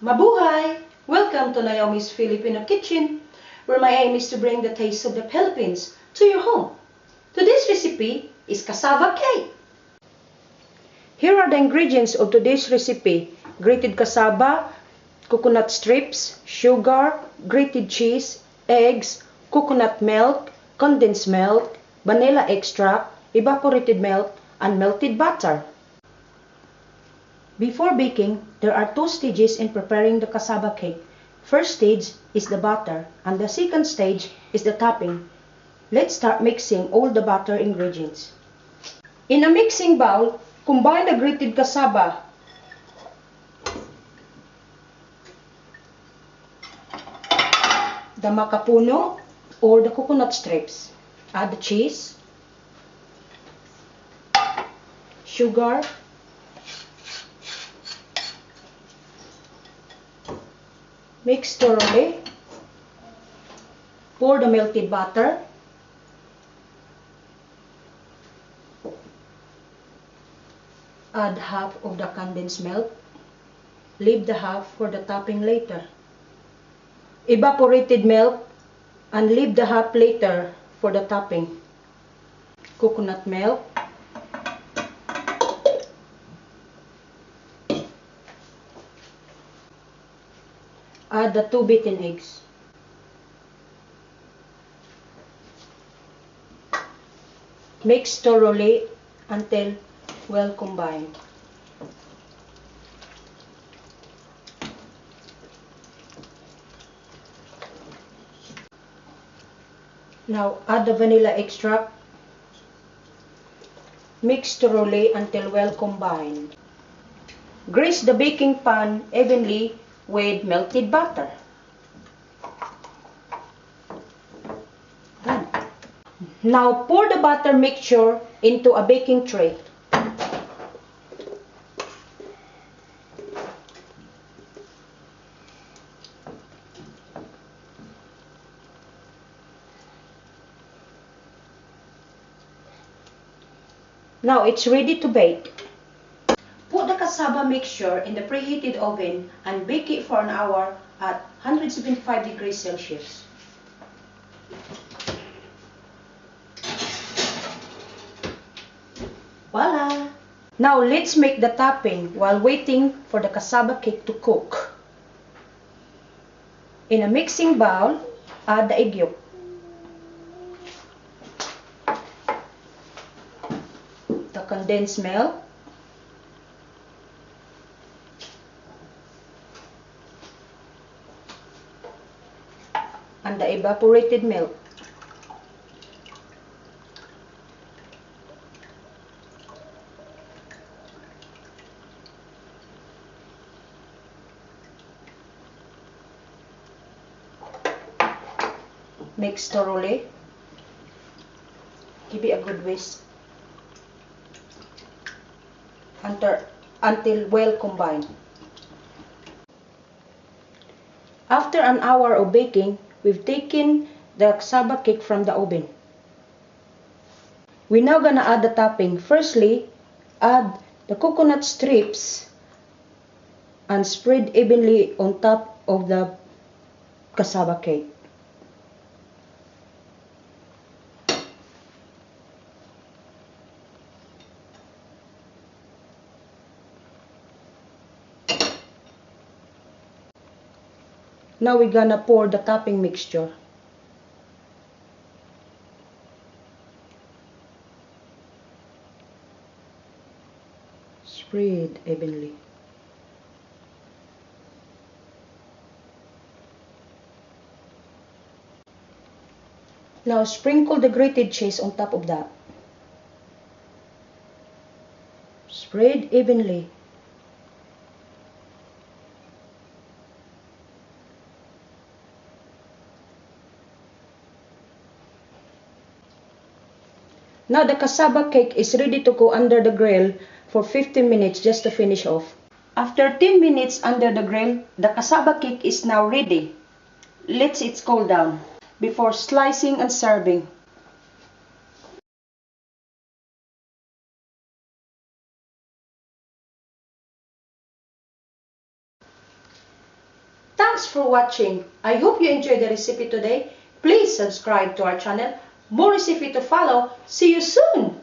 Mabuhay! Welcome to Naomi's Filipino Kitchen, where my aim is to bring the taste of the Philippines to your home. Today's recipe is cassava cake. Here are the ingredients of today's recipe: grated cassava, coconut strips, sugar, grated cheese, eggs, coconut milk, condensed milk, vanilla extract, evaporated milk, and melted butter. Before baking, there are two stages in preparing the cassava cake. First stage is the batter, and the second stage is the topping. Let's start mixing all the batter ingredients. In a mixing bowl, combine the grated cassava, the macapuno or the coconut strips. Add the cheese, sugar, mix thoroughly. Pour the melted butter. Add half of the condensed milk. Leave the half for the topping later. Evaporated milk and leave the half later for the topping. Coconut milk. Add the 2 beaten eggs. Mix thoroughly until well combined. Now add the vanilla extract. Mix thoroughly until well combined. Grease the baking pan evenly with melted butter. Done. Now pour the butter mixture into a baking tray. Now it's ready to bake. Put the cassava mixture in the preheated oven and bake it for an hour at 175 degrees Celsius. Voila! Now let's make the topping while waiting for the cassava cake to cook. In a mixing bowl, add the egg yolk, the condensed milk, and the evaporated milk. Mix thoroughly. Give it a good whisk until well combined. After an hour of baking, we've taken the cassava cake from the oven. We're now gonna add the topping. Firstly, add the coconut strips and spread evenly on top of the cassava cake. Now we're gonna pour the topping mixture. Spread evenly. Now sprinkle the grated cheese on top of that. Spread evenly. Now the cassava cake is ready to go under the grill for 15 minutes just to finish off. After 10 minutes under the grill, the cassava cake is now ready. Let it cool down before slicing and serving. Thanks for watching. I hope you enjoyed the recipe today. Please subscribe to our channel. More recipe to follow. See you soon!